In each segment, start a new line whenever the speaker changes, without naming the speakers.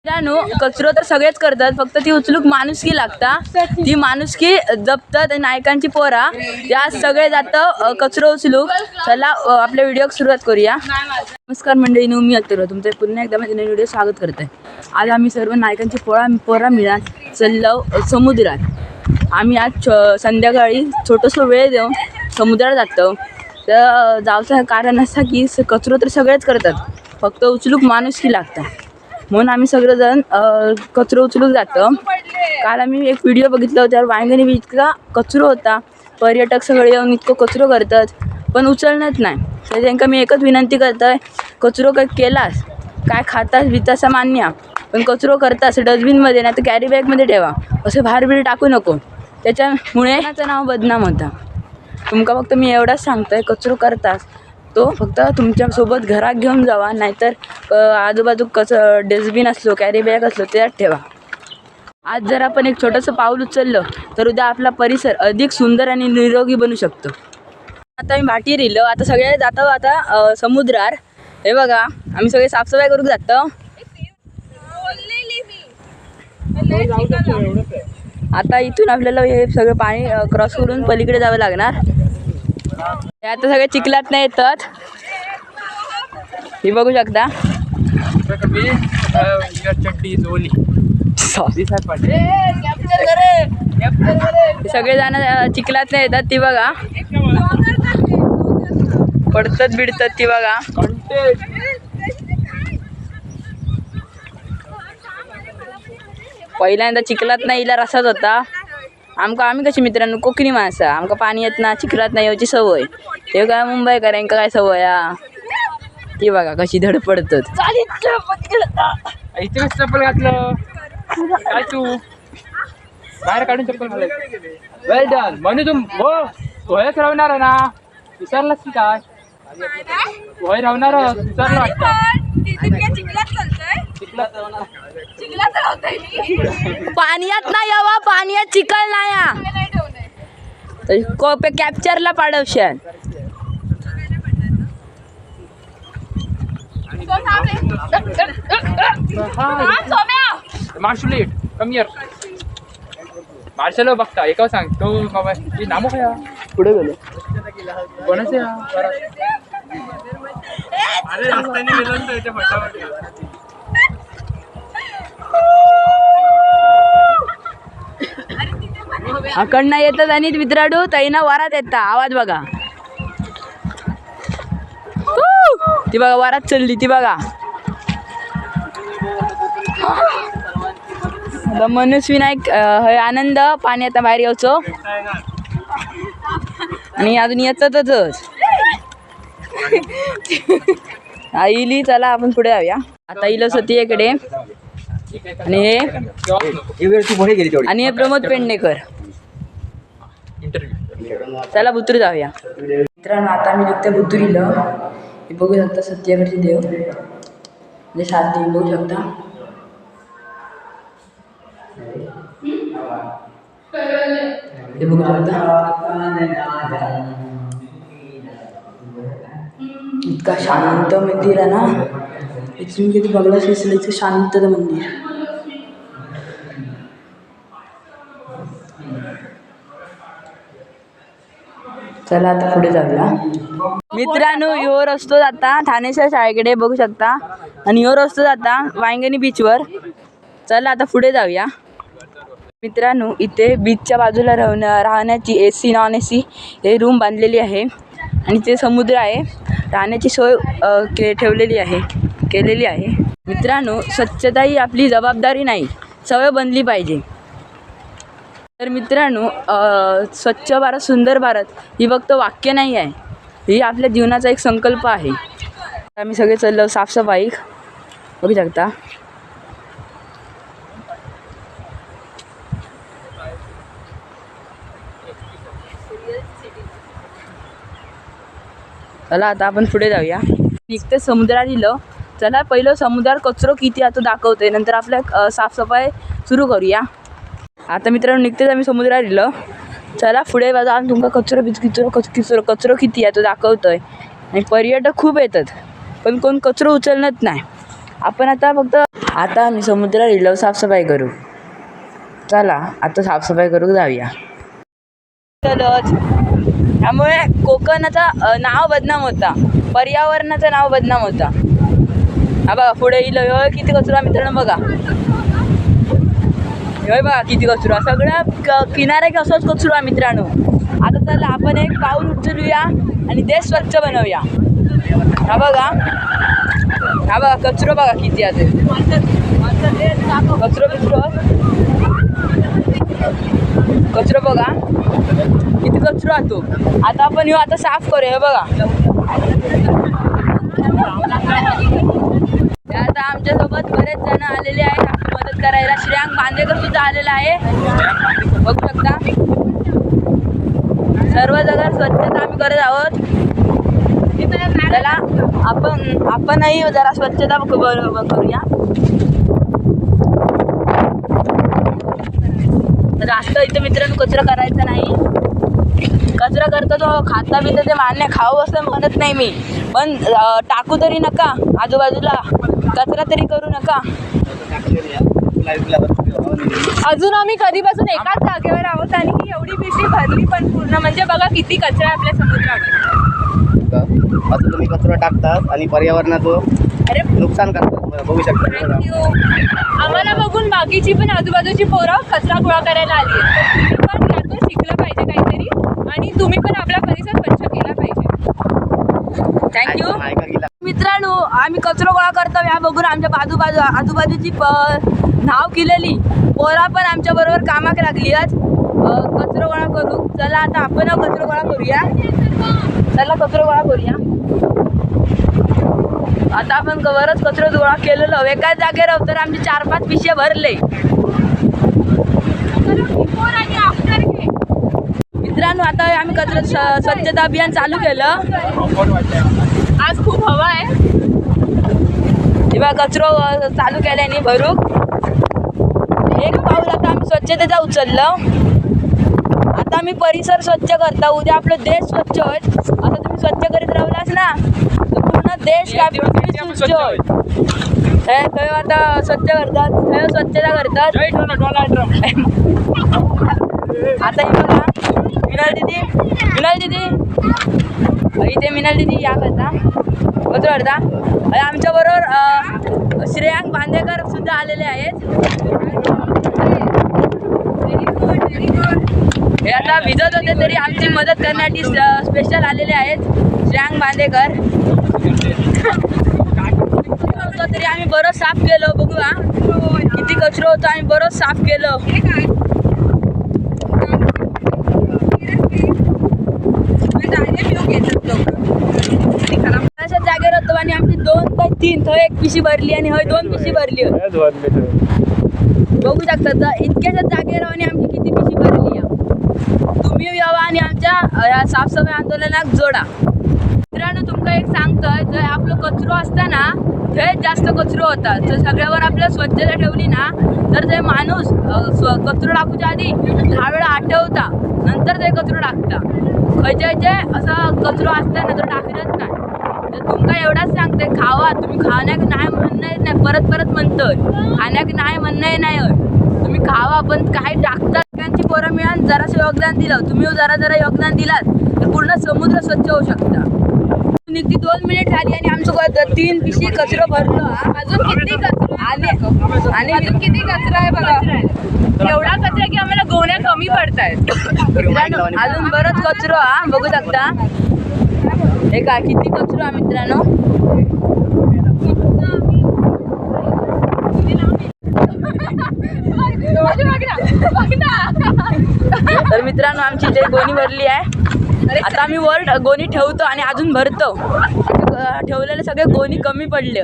मित्रांनो, कचरो तर सगळेच करतात, फक्त ती उचलूक माणुसकी लागता. ती माणुसकी जपतात नायकांची पोरा त्या सगळे जातं कचरो उचलूक. चला आपल्या व्हिडिओ सुरुवात करूया. नमस्कार मंडळी, मी अत्तर तुमचं पुन्हा एकदा माझ्या नवीन व्हिडिओ स्वागत करते. आज आम्ही सर्व नायकांची पोरा मिळून चाललो समुद्रात. आम्ही आज संध्याकाळी छोटंसं वेळ देऊन समुद्रात जातो. तर जायचं कारण असं की कचरो तर सगळेच करतात, फक्त उचलूक माणुसकी लागतं. म्हणून आम्ही सगळेजण कचरो उचलूक जातो. काल आम्ही एक व्हिडिओ बघितला होता, त्यावर वांगणी बीच इतका कचरो होता. पर्यटक सगळे येऊन इतकं कचरो करतात पण उचलणंच नाही. तर त्यांना मी एकच विनंती करतोय, कचरो काय केलास काय खातास बितासा मान्य, पण कचरो करतास डस्टबिनमध्ये नाही तर कॅरी बॅगमध्ये ठेवा. असं बाहेर टाकू नको, त्याच्यामुळे त्याचं नाव बदनाम होता. तुमका फक्त मी एवढंच सांगतोय, कचरो करतास तो फक्त तुमच्यासोबत घरात घेऊन जावा, नाहीतर आजूबाजू डस्टबिन असलो कॅरी बॅग असलो त्यात ठेवा. आज जर आपण एक छोटंसं पाऊल उचललं तर उद्या आपला परिसर अधिक सुंदर आणि निरोगी बनू शकतो. आता मी भाटी रिलो, आता सगळे जातो आता समुद्रात. हे बघा आम्ही सगळे साफसफाई करून जातो. आता इथून आपल्याला हे सगळं पाणी क्रॉस करून पलीकडे जावं लागणार. हे आता सगळे चिखलात नाही येतात, ही बघू शकता. सगळे जण चिखलात नाही येतात, ती बघा पडतात बिडतात, ती बघा. पहिल्यांदा चिखलात नाही इला रसाच होता. आम्ही कशी मित्रांनो कोकणी माणसं, आमका पाणी येत ना चिखलात नाही याची सवय. हे काय मुंबईकरांका काय सवय ती बघा कशी धडपडतात.
इथे चप्पल घातलं काय तू बाहेर काढून चप्पल घालायचं. वेल डन. म्हणून तू होयच राहणार ना, विसरलास की काय? होय राहणार विसरलं वाटतं.
पाण्यात नाही यावा, पाण्यात चिखल नाही कॅप्चरला पाडवशान.
मार्शलेट कम हिअर. मार्शल बघता एका सांग तो बाबा नामो काय
पुढे गेलो
कोणाचे
अकडनं येतात आणि मित्राडू तैना वरात येता. आवाज बघा, ती बघा वरात चालली, ती बघा. मनस्विनायक हय आनंद पाणी आता बाहेर यायचो आणि अजून येतातच आईली. चला आपण पुढे जाऊया. आता इलो सतीकडे आणि हे प्रमोद पेडणेकर. चला बुतूर जाऊया मित्रांनो. आता आम्ही निघते बुतुरीला. हे बघू शकता सत्याकडचे देव म्हणजे 7 देव बघू शकता. हे बघू शकता इतका शांत मंदिर आहे ना. इथून किती बघला असेल इतकं शांत मंदिर. चला आता पुढे जाऊया मित्रांनो. ह्यो रस्तो जाता ठाणेच्या शाळेकडे बघू शकता आणि ह्यो रस्तो जाता वांगणी बीचवर. चला आता पुढे जाऊया मित्रांनो. इथे बीचच्या बाजूला राहण्याची AC नॉन AC हे रूम बांधलेली आहे आणि ते समुद्र आहे. राहण्याची सोय केलेली आहे मित्रांनो. स्वच्छता ही आपली जबाबदारी नाही, सवय बनली पाहिजे. तर मित्रांनो, स्वच्छ भारत सुंदर भारत ही फक्त वाक्य नाही आहे, ही आपल्या जीवनाचा एक संकल्प आहे. आम्ही सगळे चाललो साफसफाई बघू शकता. चला आता आपण पुढे जाऊया. निघते समुद्रात इलो. चला पहिलं समुद्रात कचरो किती आता दाखवतोय, नंतर आपल्या साफसफाई सुरू करूया. आता मित्रांनो निघतेच आम्ही समुद्रात इलो. चला पुढे जाऊन तुमका कचरो किती आहे तो दाखवतोय. आणि पर्यटक खूप येतात पण कोण कचरो उचलत नाही. आपण आता आम्ही समुद्र रिलव साफसफाई करू. चला आता साफसफाई करू जाऊया. त्यामुळे कोकणाचं नाव बदनाम होता, पर्यावरणाचं नाव बदनाम होता. हा बघा पुढे इल किती कचरा मित्रांनो, बघा हे बघा किती कचरा, सगळ्या किनारे असंच कचरा मित्रांनो. आता चला आपण एक पाऊल उचलूया आणि देश स्वच्छ बनवूया. हा बघा कचरो बघा किती आहे, कचरो बघा किती कचरो आहे. आता आपण आता साफ करूया. हे बघा आता आमच्यासोबत बरेच जण आलेले आहेत आमची मदत करायला. श्रेयांक बांदेकर सुद्धा आलेला आहे, बघू शकता. सर्व जागा स्वच्छता आम्ही करत आहोत. चला आपणही जरा स्वच्छता करूया. जास्त इथे मित्रांनो कचरा करायचा नाही. कचरा करतो तो खाता बिता ते मान्य, खाऊ असं म्हणत नाही मी, पण टाकू तरी नका आजूबाजूला, कचरा तरी करू नका.
अजून आम्ही कधीपासून एकाच जागेवर आहोत आणि ही एवढी पिशवी भरली पण पूर्ण, म्हणजे बघा किती कचरा आहे आपल्या समुद्रावर.
असं तुम्ही कचरा टाकतात आणि पर्यावरणाचं नुकसान करतात, बघू शकता.
आम्हाला बघून बाकीची पण आजूबाजूची पोरं कचरा गोळा करायला आली आहेत. पण यातून शिकलं पाहिजे काहीतरी आणि तुम्ही पण आपला परिसर स्वच्छ केला पाहिजे.
थँक्यू मित्रांनो. आम्ही कचरा गोळा करतो या बघून आमच्या आजूबाजूची नाव केलेली पोरा पण आमच्या बरोबर कामाक लागली आहेत कचरा गोळा करू. चला आता आपण कचरा गोळा करूया. आता आपण बरंच कचरा गोळा केलेलं. एकाच जागेवर तर आमचे 4-5 पिशे भरले. मित्रांनो आता आम्ही कचरा स्वच्छता अभियान चालू केलं.
आज खूप हवा आहे.
तेव्हा कचरा चालू केल्याने भरूक एक पाऊल आता आम्ही स्वच्छतेचा उचललं. आता आम्ही परिसर स्वच्छ करता, उद्या आपलं देश स्वच्छ होईल. आता तुम्ही स्वच्छ करीत राहिलास ना तर पूर्ण देश स्वच्छ होईल. हे आता स्वच्छ करतात, हे स्वच्छता करतात. आता हे बघा मिनल दीदी इथे मिनल दीदी या करता कचरा करता. आमच्याबरोबर श्रेयांक बांदेकर सुद्धा आलेले आहेत. हे आता भिजत होते तरी आमची मदत करण्यासाठी स्पेशल आलेले आहेत श्रेयांक बांदेकर. तरी आम्ही बरंच साफ केलं. बघूया किती कचरा होता, आम्ही बरंच साफ केलं. अशा जागेवर होतो आणि आमची 2 ते 3 थंय 1 पिशी भरली आणि हय 2 पिशी भरली. बघू शकता इतक्याच्या जागेवर आणि आमची किती पिशी भरली. तुम्ही यावा आणि आमच्या या साफसफाई आंदोलनाक जोडा. मित्रांनो तुमका एक सांगतोय, जर आपलं कचरो असता ना थंय जास्त कचरो होता. जर सगळ्यावर आपल्या स्वच्छता ठेवली ना तर ते माणूस कचरो टाकूच्या आधी 10 वेळा आठवता नंतर ते कचरो टाकता. खयचे असा कचरो असता ना तो टाकतच नाही. तर तुमका एवढाच सांगते, खावा. तुम्ही खाण्याक नाही म्हणणं नाही, परत म्हणतोय खाण्याक नाही म्हणणं नाही. तुम्ही खावा पण काय टाकतात. त्यांची पोरं मिळून जरासं योगदान दिलं, तुम्ही जरा योगदान दिलात तर पूर्ण समुद्र स्वच्छ होऊ शकता. निघती 2 मिनिट झाली आणि आमचं 3 पिशी कचरा भरलं.
अजून किती कचरा
आणि
अजून किती कचरा आहे बघा. एवढा कचरा की आम्हाला गोण्या कमी पडतायत.
अजून बरंच कचरा बघू शकता. हे का किती कचरा मित्रांनो. तर मित्रांनो आमची इथे गोणी भरली आहे. आता आम्ही वर गोणी ठेवतो आणि अजून भरतो. ठेवलेले सगळे गोणी कमी पडले.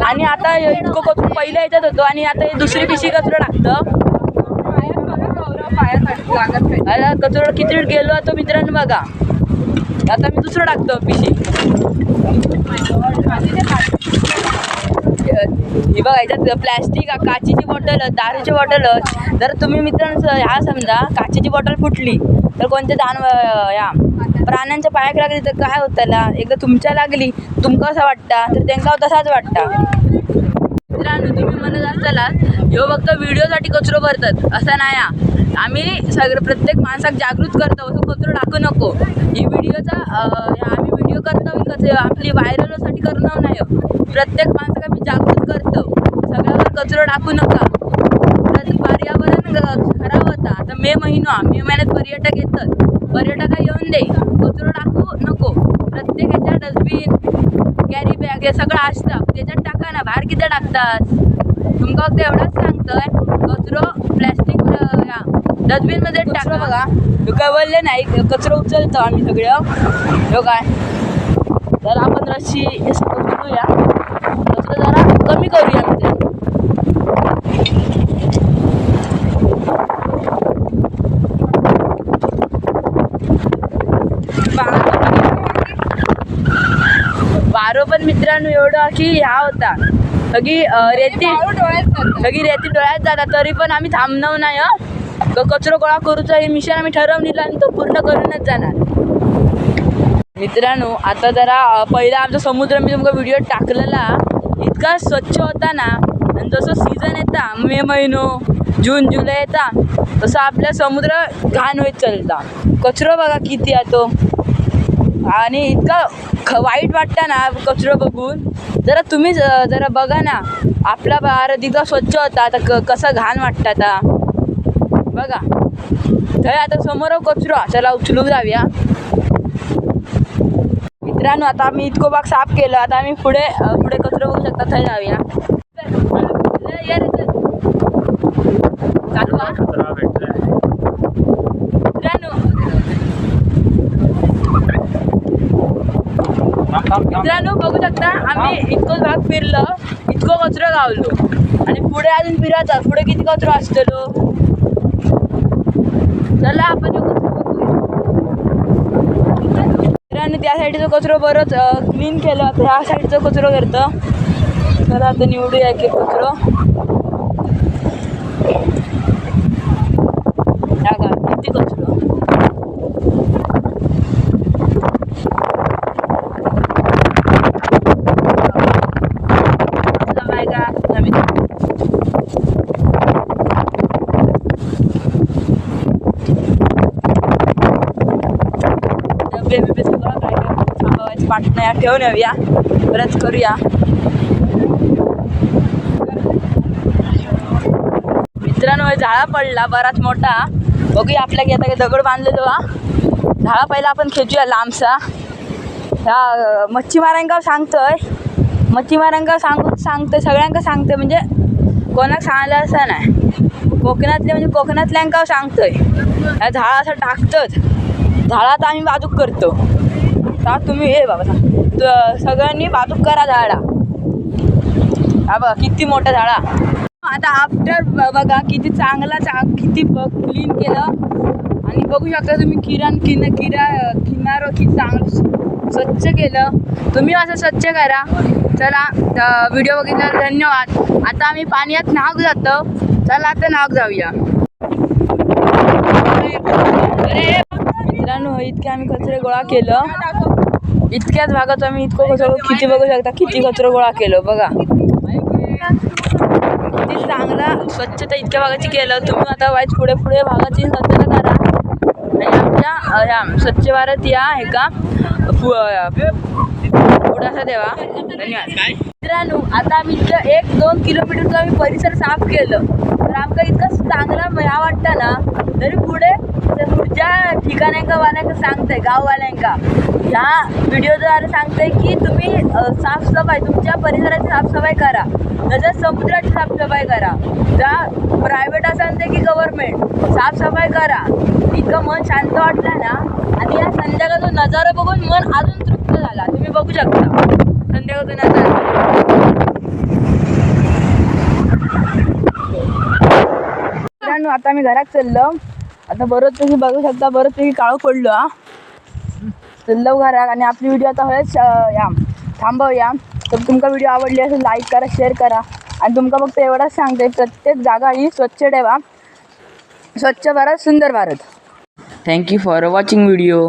आणि आता इतकं कचरा पहिल्या याच्यात होतो आणि आता हे दुसरी पिशी कचरा टाकतं. कचरा किती गेलो तो मित्रांनो बघा. आता मी दुसरं टाकतो पिशी. हे बघा याच्यात प्लॅस्टिक काचेची बॉटल दारूची बॉटल जर तुम्ही मित्रांनो ह्या समजा काचेची बॉटल फुटली तर कोणत्या या प्राण्यांच्या पायाक लागली तर काय होत त्याला एकदा तुमच्या लागली तुमका असं वाटतं तर त्यांना तसाच वाटतं. मित्रांनो तुम्ही म्हणत असताना ह्यो फक्त व्हिडिओसाठी कचरो करतात असं नाही हा. आम्ही सगळं प्रत्येक माणसाक जागृत करतो असं कचरो टाकू नको. ही व्हिडिओचा आम्ही व्हिडिओ करतो कचरो आपली व्हायरलसाठी करणार नाही. प्रत्येक माणसाला आम्ही जागृत करतो सगळ्यावर कचरो टाकू नका. पर्यावरण खराब होता. आता मे महिन्यात पर्यटक येतात. पर्यटक येऊन दे कचरो टाकू नको. प्रत्येक ह्याच्या डस्टबिन कॅरी बॅग हे सगळं असतं त्याच्यात टाका ना. बाहेर किती टाकतात तुमका फक्त एवढाच सांगतोय कचरो प्लॅस्टिक या डस्टबिनमध्ये टाका. बघा काय बोलले नाही कचरो उचलतो आम्ही सगळं हो काय. तर आपण रस्सी उचलूया कचरो जरा कमी करूया म्हणजे. वारो पण मित्रांनो एवढं की ह्या होता सगळी रेती डोळ्यात जातात तरी पण आम्ही थांबणार नाही. कचरो गोळा करूचा हे मिशन आम्ही ठरवलेलं आणि तो पूर्ण करूनच जाणार. मित्रांनो आता जरा पहिला आमचा समुद्र मी तुमका व्हिडिओ टाकलेला इतका स्वच्छ होता ना. आणि जसं सीझन येता मे महिनो जून जुलै येता तसं आपला समुद्र घाण होत चालता. कचरो बघा किती आहे तो आणि इतका वाईट वाटतं ना कचरो बघून. जरा तुम्ही जरा बघा ना आपला भारत इतका स्वच्छ होता आता कसा घाण वाटतं आता बघा. तर आता समोर कचरो चला उचलून जाऊया. मित्रांनो आता आम्ही इतको भाग साफ केलं आता आम्ही पुढे कचरो बघू शकता थंय जाऊया. चालू मित्रांनो बघू शकता आम्ही इतकोच भाग फिरलो इतको कचरो गावलो आणि पुढे अजून फिरायचा पुढे किती कचरो असतलो. चला आपण मित्रांनो त्या साईडचा कचरो बरंच क्लीन केलं ह्या साईडचा कचरो करतं. चला आता निवडूया एक एक कचरो. ह्या का किती कचरो पाटणं या ठेवून येऊया परत करूया. मित्रांनो झाडा पडला बराच मोठा बघूया आपल्या की आता दगड बांधलेलो हा झाडा पहिला आपण खेचूया लांबसा. ह्या मच्छीमारांका सांगतोय सगळ्यांका सांगतोय म्हणजे कोणाक सांगायला असं नाही. कोकणातले म्हणजे कोकणातल्यांका सांगतोय ह्या झाडा असं टाकतंच झाडात आम्ही बाजूक करतो. तर तुम्ही हे बाबा सगळ्यांनी बाजूक करा झाडा. हा बघा किती मोठा झाडा. आता आफ्टर बघा किती किती क्लीन केलं आणि बघू शकता तुम्ही किनारो किती चांगलं स्वच्छ केलं. तुम्ही असं स्वच्छ करा. चला व्हिडिओ बघितल्यावर धन्यवाद. आता आम्ही पाण्यात नाहक जातो. चला आता नाहक जाऊया. मित्रांनो इतके आम्ही कचरे गोळा केलं इतक्याच भागात आम्ही इतकं कचरो किती बघू शकता किती कचरो गोळा केलं बघा. किती चांगला स्वच्छता इतक्या भागाची केलं. तुम्ही आता वाईट पुढे भागाची स्वच्छता करा आणि आमच्या स्वच्छ भारत या हे का पुढासा देवा. धन्यवाद. मित्रांनो आता आम्ही इतकं 1-2 किलोमीटरचं आम्ही परिसर साफ केलं तर आमका इतकं चांगला मला वाटतं ना. तरी पुढच्या ठिकाणांका वाल्यांका सांगतंय गाववाल्यांका ह्या व्हिडिओद्वारे सांगतंय की तुम्ही साफसफाई तुमच्या परिसराची साफसफाई करा. तसंच समुद्राची साफसफाई करा. ज्या प्रायव्हेट असेल ते की गव्हर्नमेंट साफसफाई करा. इतकं मन शांत वाटलं ना आणि या संध्याकाळचा नजारा बघून मन अजून तृप्त झाला. तुम्ही बघू शकता संध्याकाळचा नजारा. आता मी घरात चाललो. आता बरोच तुम्ही बघू शकता बरोच पैकी काळो पडलो हा. चाललो घरात आणि आपली व्हिडिओ आता होयच थांबवूया. तर तुमका व्हिडिओ आवडली असेल लाईक करा, शेअर करा आणि तुमका फक्त एवढंच सांगते, प्रत्येक जागा ही स्वच्छ ठेवा. स्वच्छ भारत सुंदर Bharat. Thank you for watching video.